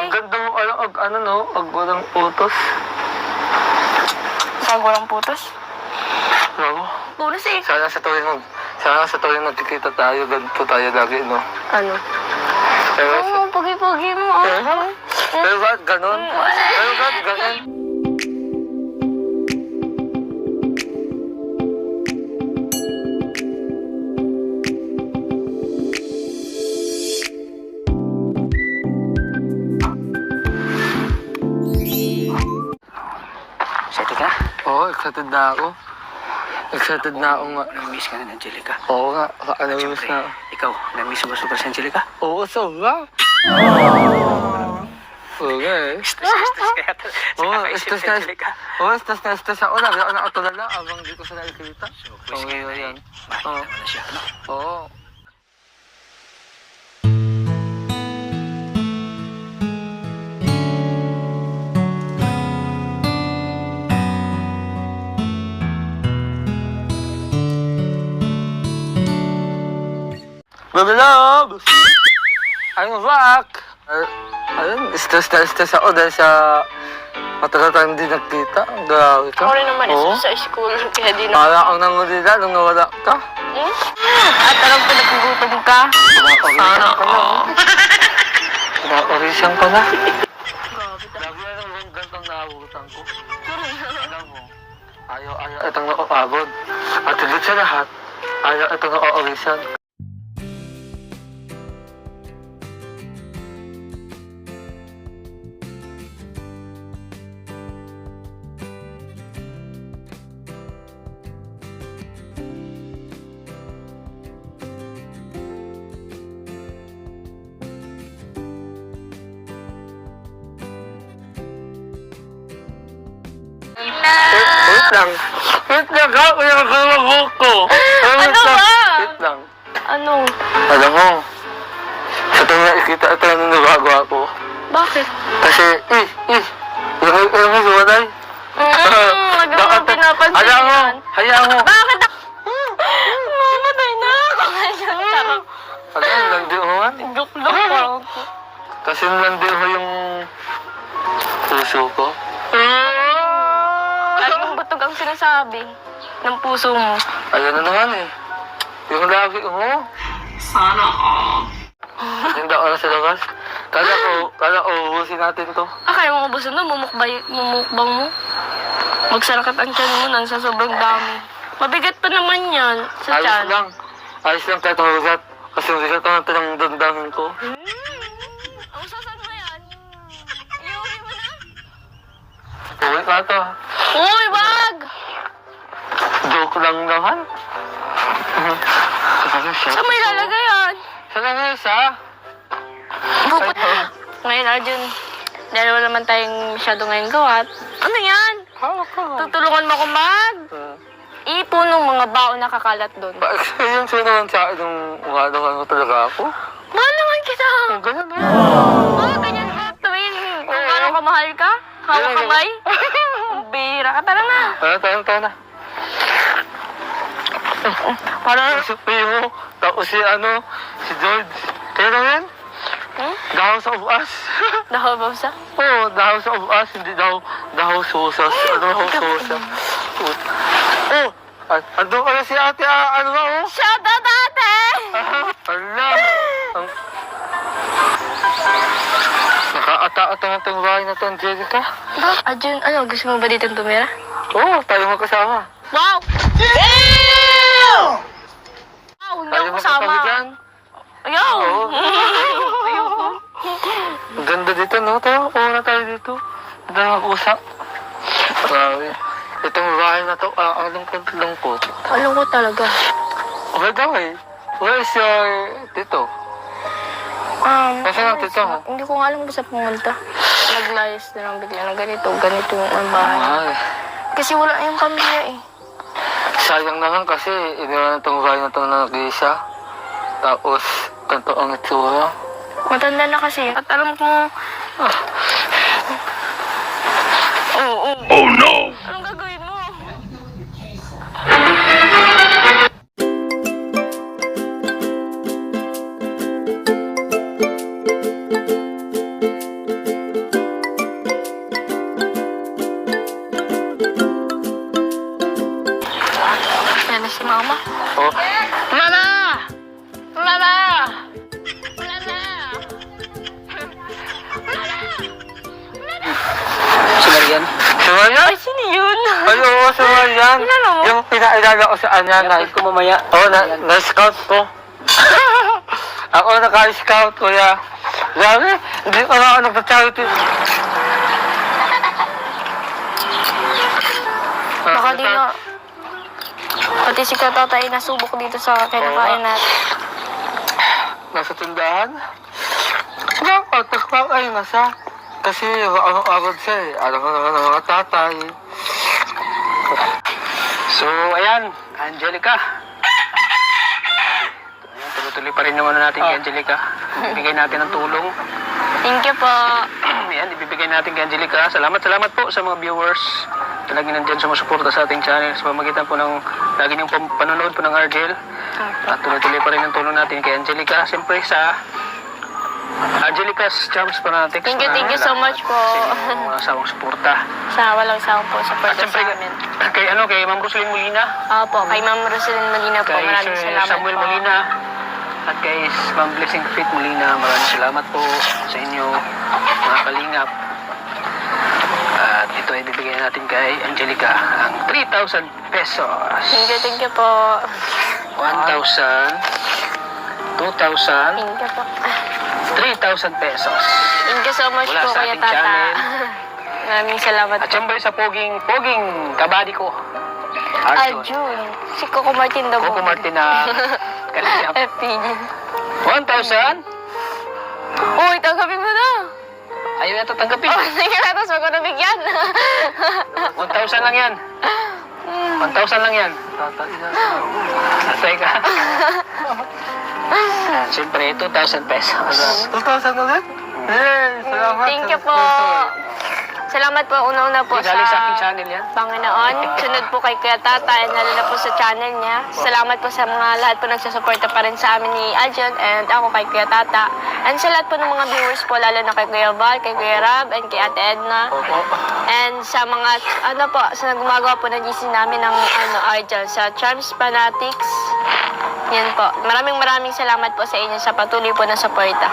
Ang ganda mo, ano no, pag walang putos. Pag walang putos? Oo. Punos eh. Sana sa tuwing nagkikita tayo, ganito tayo lagi, no? Ano? Pero, Oo, pugi-pugi mo. pero bakit ganun? Pero bakit ganun? Excited ka? Oo, excited na ako. Excited na ako nga. Namiss ka na, Angelica. Oo nga, namimiss na ako. Ikaw, namiss mo ba super si Angelica? Oo, sobra. Oo nga eh. Stress kaya Oo, kakaisip stress si na. Angelica. Oo, stress ako. Lagi ako nakatulala habang hindi ko siya nakikita. Quiz kayo yan. Makita mo na siya, ano? Oo. Baby love! I'm back! Ayun, stress ako dahil sa matagal tayong hindi nagkita. Grabe ka. Ako rin naman Oo. isa sa school, kaya di na... Para ang nangulila nung nawala ka. At alam ko nagugutom ka. Sana ka na. Nakakorisan ka na. Grabe ta. Lagi na lang gantong naabutan ko. Alam mo, ayaw itong naapagod. At higit sa lahat, ayaw itong naakorisan. Wait lang ha, kaya ka mag-book ko. Ano ba? Wait lang. Ano? Alam mo, sa tuwing nakikita ito na nagagawa ko. Bakit? Kasi, yung hiwanay. Nagawang pinapansin Hayaan mo, yan. hayaan mo. Bakit? Mamatay na ako. Charot. Alam mo, landi mo man. Joke-look parang ko. Kasi landi mo yung puso ko. Laging butog ang sinasabi ng puso mo. Ayan na naman eh. Yung lagi mo. Sana all. Hindi ako na sa labas. Kala ko, ubusin natin to. Kaya mo ubusin na, mumukbang mo. Magsarakat ang tiyan mo nang sa sobrang dami. Mabigat pa naman yan sa tiyan. Ayos lang kahit mabigat. Kasi mabigat ang tinangdandamin ko. Ang sasan mo yan? Iuwi mo na? Uwi ka to. Uy, wag! Joke lang naman. Saan mo ilalagay yan? Saan lang yun siya? Bukod. Ngayon, Arjun, dahil wala naman tayong masyado ngayong gawat. Ano yan? Hawak ka. Tutulungan mo ako ipon ng mga baon na kakalat doon. Experience mo naman sa akin nung umadawan mo talaga ako. Mahal naman kita. Ganun na. Ganyan ka tuwing kung gano'ng kamahal ka. Hawak kamay. Bira ka. Tara na. Tayo na. Para Sabi mo, tapos si George. Kaya lang yan? The House of Us. dahil ba sa? Oo, The House of Us, hindi daw The House of Us. Ano House of Us? Oh, andun ka na si ate, ano ba, oh? Siya dati! Ala, nakaata-ata na itong bahay na ito, Angelica. Arjun, ano, gusto mo ba dito tumira? Oo, tayo magkasama. Wow! Damn! Wow, hindi Tayo ako kasama. magkasama dyan. Ayaw! Oo. Ayoko. Ang ganda dito, no? Una tayo dito. Ganda ng usap. Grabe. Itong bahay na to, ang lungkot. Alam ko talaga. Okay daw eh. Where is your tito? Nasaan ang tito mo? Hindi ko nga alam kung saan pumunta. Naglayas na lang bigla na ganito yung ang bahay. Ay, Kasi wala yung pamilya eh. sayang naman kasi iniwan itong bahay na ito na nag-iisa. Tapos, ganito ang itsura. Matanda na kasi. At alam ko... Oh no! Anong gagawin mo? oo, so yan. Kilala mo? Yung pinailala ko sa nanay. Upload ko mamaya. Oo, na-scout ko. Ako naka-scout, kuya. Grabe, hindi ko na ako nagpa-charity. Baka di na... Pati si Katatay nasubok dito sa kinakain natin. Nasa tindahan. Dapat, nagpapay na siya. Kasi agad siya eh. Alam mo naman ang mga tatay. So, ayan. Angelica. Ayan, tuloy-tuloy pa rin yung ano natin kay Angelica. Ibigay natin ng tulong. Thank you po. Ayan, ibibigay natin kay Angelica. Salamat po sa mga viewers. Lagi nandyan sumusuporta sa ating channel sa pamagitan po ng lagi niyong panonood po ng Argel. At tuloy-tuloy pa rin ang tulong natin kay Angelica. Siyempre sa Angelica's Charms Fanatics. Thank you so much po. Sa inyong mga asawang suporta. Sa walang sawang po sa At siyempre, sa amin. kay Ma'am Rosalyn Molina. Opo, kay Ma'am Rosalyn Molina po. Kay Maraming Sir salamat Samuel po. Molina. At kay Ma'am Blessing Faith Molina. Maraming salamat po sa inyo, mga kalingap. At ito ay bibigyan natin kay Angelica ang 3,000 pesos. Thank you po. 1,000, 2,000, Thank you po. 3,000 pesos. Thank you so much Mula po, sa Kuya ating Tata. channel. Maraming salamat At po. siyempre sa poging kabady ko. Arjun. June. Si Coco Martin daw Coco Martin na kalingap. FPG. 1,000? Uy, tanggapin mo na. Ayaw na tatanggapin. Oh, sige na, tapos wag ko nabigyan. 1,000 lang yan. 1,000 lang yan. Teka. Siyempre, 2,000 pesos. 2,000 ulit? Yay! Salamat. Thank you po. Salamat po, una-una po Galing sa aking channel yan. Panginoon. Sunod po kay Kuya Tata and lalo na po sa channel niya. Salamat po sa mga lahat po nagsusuporta pa rin sa amin ni Aljon and ako kay Kuya Tata. And sa lahat po ng mga viewers po, lalo na kay Kuya Val, kay Kuya Rab, and kay Ate Edna. And sa mga, sa gumagawa po ng GC namin ng Aljon, sa Charms Fanatics. Yan po. Maraming salamat po sa inyo sa patuloy po na suporta.